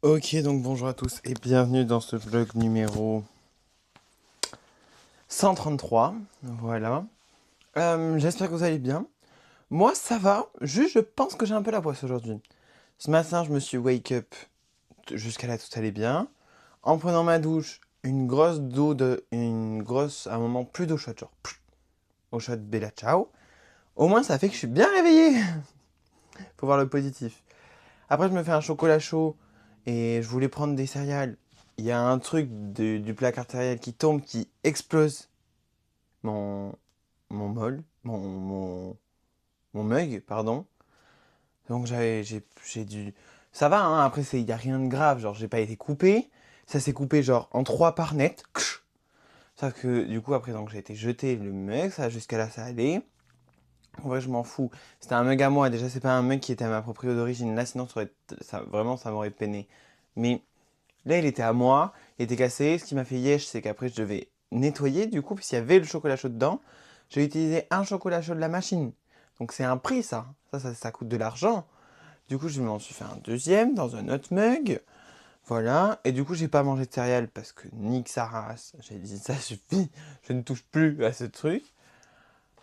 Ok, donc bonjour à tous et bienvenue dans ce vlog numéro 133. Voilà. J'espère que vous allez bien. Moi, ça va. Juste, je pense que j'ai un peu la poisse aujourd'hui. Ce matin, je me suis wake up. Jusqu'à là, tout allait bien. En prenant ma douche, une grosse d'eau de. Une grosse. À un moment, plus d'eau chaude, genre. Eau chaude, bella ciao. Au moins, ça fait que je suis bien réveillé. Faut voir le positif. Après, je me fais un chocolat chaud et je voulais prendre des céréales. Il y a un truc du placard céréales qui tombe, qui explose mon, mon mug, mon mug, pardon. Donc j'ai dû... Ça va, hein, après, il n'y a rien de grave, genre j'ai pas été coupé. Ça s'est coupé genre en trois parts nettes. Sauf que du coup, après, donc j'ai été jeter le mug, ça jusqu'à là, ça allait. En vrai, je m'en fous. C'était un mug à moi. Déjà, c'est pas un mug qui était à ma proprio d'origine. Là, sinon, vraiment, ça m'aurait peiné. Mais là, il était à moi, il était cassé. Ce qui m'a fait yesh, c'est qu'après, je devais nettoyer, du coup, puisqu'il y avait le chocolat chaud dedans. J'ai utilisé un chocolat chaud de la machine. Donc, c'est un prix, ça. Ça coûte de l'argent. Du coup, je m'en suis fait un deuxième dans un autre mug. Voilà. Et du coup, j'ai pas mangé de céréales parce que nique sa race. J'ai dit, ça suffit. Je ne touche plus à ce truc.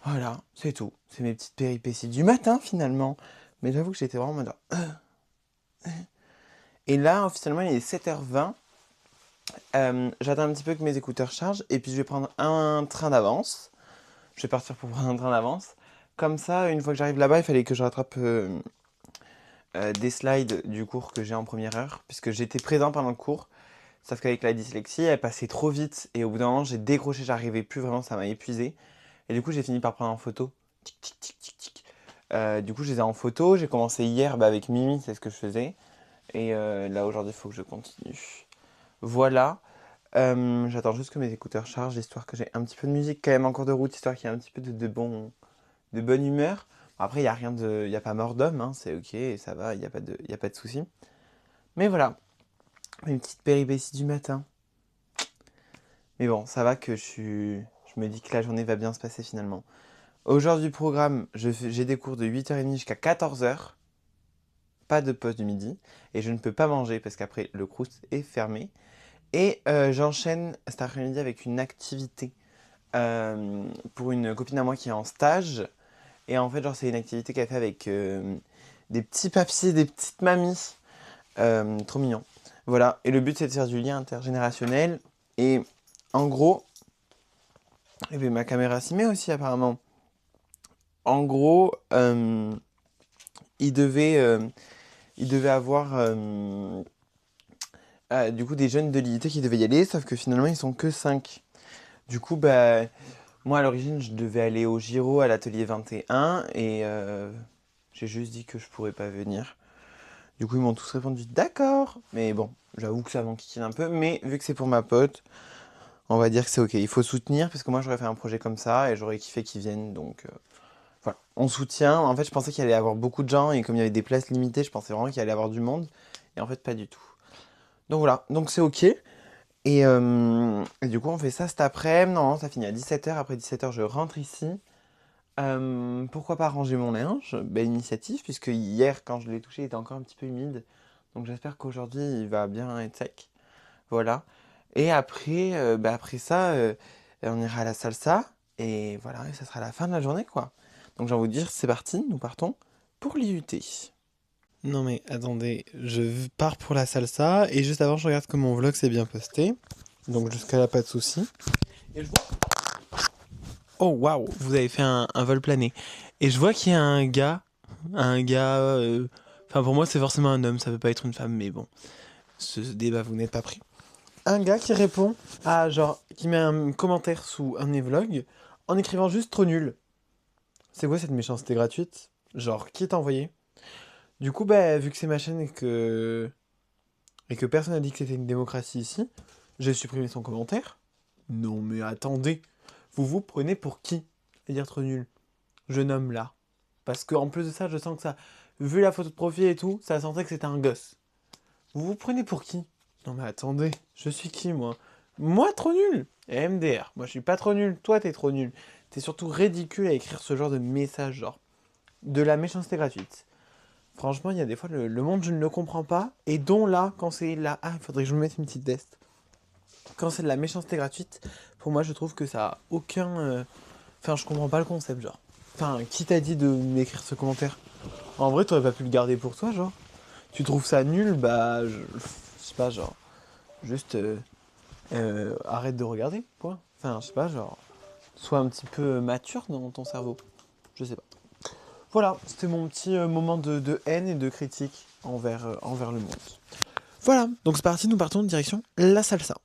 Voilà, c'est tout. C'est mes petites péripéties du matin, finalement. Mais j'avoue que j'étais vraiment en mode... Et là, officiellement, il est 7h20. J'attends un petit peu que mes écouteurs chargent et puis je vais prendre un train d'avance. Je vais partir pour prendre un train d'avance. Comme ça, une fois que j'arrive là-bas, il fallait que je rattrape des slides du cours que j'ai en première heure, puisque j'étais présent pendant le cours. Sauf qu'avec la dyslexie, elle passait trop vite et au bout d'un moment, j'ai décroché, j'arrivais plus vraiment, ça m'a épuisé. Et du coup, j'ai fini par prendre en photo. Tic, tic, tic, tic, tic. Du coup, je les ai en photo. J'ai commencé hier avec Mimi, c'est ce que je faisais. Et là, aujourd'hui, il faut que je continue. Voilà. J'attends juste que mes écouteurs chargent, histoire que j'ai un petit peu de musique quand même en cours de route, histoire qu'il y ait un petit peu de bonne humeur. Bon, après, il n'y a rien de... Il n'y a pas mort d'homme, hein, c'est ok, ça va, il y a pas de souci. Mais voilà, une petite péripétie du matin. Mais bon, ça va que je me dis que la journée va bien se passer finalement. Aujourd'hui, programme, j'ai des cours de 8h30 jusqu'à 14h. Pas de pause du midi. Et je ne peux pas manger parce qu'après, le Crous est fermé. Et j'enchaîne cet après-midi avec une activité pour une copine à moi qui est en stage. Et en fait, genre, c'est une activité qu'elle fait avec des petits papiers, des petites mamies. Trop mignon. Voilà. Et le but, c'est de faire du lien intergénérationnel. Et en gros, et bien, ma caméra s'y met aussi apparemment. En gros, il devait, euh, il devait avoir du coup des jeunes de l'IUT qui devaient y aller, sauf que finalement, ils sont que 5. Du coup, bah, moi, à l'origine, je devais aller au Giro à l'atelier 21 et j'ai juste dit que je pourrais pas venir. Du coup, ils m'ont tous répondu d'accord, mais bon, j'avoue que ça m'enquiquine un peu, mais vu que c'est pour ma pote, on va dire que c'est ok. Il faut soutenir parce que moi, j'aurais fait un projet comme ça et j'aurais kiffé qu'ils viennent, donc voilà. On soutient. En fait, je pensais qu'il allait y avoir beaucoup de gens et comme il y avait des places limitées, je pensais vraiment qu'il allait y avoir du monde et en fait, pas du tout. Donc voilà, donc c'est ok. Et du coup, on fait ça cet après-midi. Non, ça finit à 17h. Après 17h, je rentre ici. Pourquoi pas ranger mon linge? Belle initiative, puisque hier, quand je l'ai touché, il était encore un petit peu humide. Donc j'espère qu'aujourd'hui, il va bien être sec. Voilà. Et après, après ça, on ira à la salsa. Et voilà, et ça sera la fin de la journée, quoi. Donc j'ai envie de dire, c'est parti, nous partons pour l'IUT. Non mais attendez, je pars pour la salsa et juste avant je regarde que mon vlog s'est bien posté. Donc jusqu'à là pas de souci. Et je vois... Oh waouh, vous avez fait un vol plané. Et je vois qu'il y a Enfin pour moi c'est forcément un homme, ça peut pas être une femme, mais bon, ce débat vous n'êtes pas pris. Un gars qui répond à genre, qui met un commentaire sous un de mes vlogs en écrivant juste trop nul. C'est quoi cette méchanceté gratuite? Genre, qui t'a envoyé? Du coup, bah, vu que c'est ma chaîne et que personne n'a dit que c'était une démocratie ici, j'ai supprimé son commentaire. Non mais attendez, vous vous prenez pour qui? Et dire trop nul. Jeune homme là. Parce que en plus de ça, je sens que ça, vu la photo de profil et tout, ça sentait que c'était un gosse. Vous vous prenez pour qui? Non mais attendez, je suis qui moi? Moi trop nul? Et MDR, moi je suis pas trop nul, toi t'es trop nul. T'es surtout ridicule à écrire ce genre de message, genre de la méchanceté gratuite. Franchement, il y a des fois, le monde, je ne le comprends pas. Et dont là, quand c'est là... Ah, il faudrait que je me mette une petite veste. Quand c'est de la méchanceté gratuite, pour moi, je trouve que ça a aucun... Enfin, je comprends pas le concept, genre. Enfin, qui t'a dit de m'écrire ce commentaire? En vrai, t'aurais pas pu le garder pour toi, genre. Tu trouves ça nul, bah... Je sais pas, genre... Juste... arrête de regarder, quoi. Enfin, je sais pas, genre... Sois un petit peu mature dans ton cerveau. Je sais pas. Voilà, c'était mon petit moment de haine et de critique envers le monde. Voilà, donc c'est parti, nous partons en direction la salsa.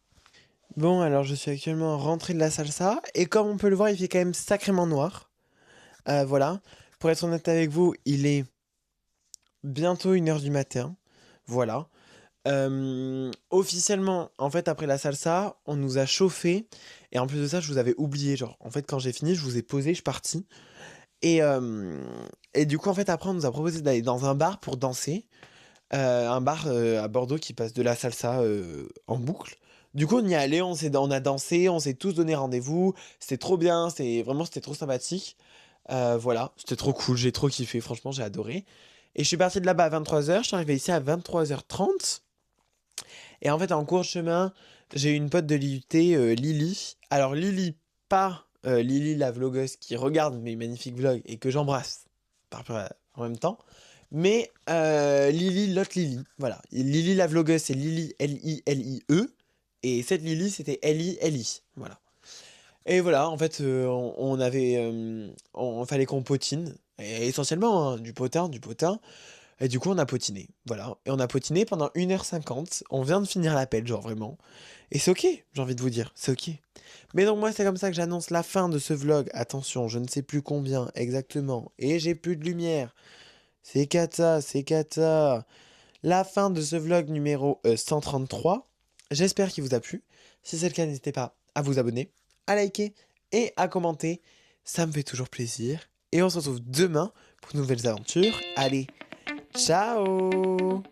Bon, alors je suis actuellement rentré de la salsa, et comme on peut le voir, il fait quand même sacrément noir. Voilà, pour être honnête avec vous, il est bientôt 1h du matin. Voilà. Officiellement, en fait, après la salsa, on nous a chauffé, et en plus de ça, je vous avais oublié, genre, en fait, quand j'ai fini, je vous ai posé, je suis parti. Et, euh, et du coup, en fait, après, on nous a proposé d'aller dans un bar pour danser. Un bar à Bordeaux qui passe de la salsa en boucle. Du coup, on y est allé, on a dansé, on s'est tous donné rendez-vous. C'était trop bien, c'était trop sympathique. Voilà, c'était trop cool, j'ai trop kiffé, franchement, j'ai adoré. Et je suis parti de là-bas à 23h, je suis arrivé ici à 23h30. Et en fait, en cours de chemin, j'ai eu une pote de l'IUT, Lily. Alors, Lily, pas Lily la vlogueuse qui regarde mes magnifiques vlogs et que j'embrasse en même temps. Mais Lily, l'autre Lily, voilà. Lily la vlogueuse, c'est Lily, L-I-L-I-E. Et cette Lily, c'était L-I-L-I. Voilà. Et voilà, en fait, on avait. Fallait qu'on potine. Et essentiellement, hein, du potin, du potin. Et du coup, on a potiné. Voilà. Et on a potiné pendant 1h50. On vient de finir l'appel, genre vraiment. Et c'est ok, j'ai envie de vous dire. C'est ok. Mais donc, moi, c'est comme ça que j'annonce la fin de ce vlog. Attention, je ne sais plus combien exactement. Et j'ai plus de lumière. C'est cata, c'est cata. La fin de ce vlog numéro 133. J'espère qu'il vous a plu. Si c'est le cas, n'hésitez pas à vous abonner, à liker et à commenter. Ça me fait toujours plaisir. Et on se retrouve demain pour de nouvelles aventures. Allez, ciao!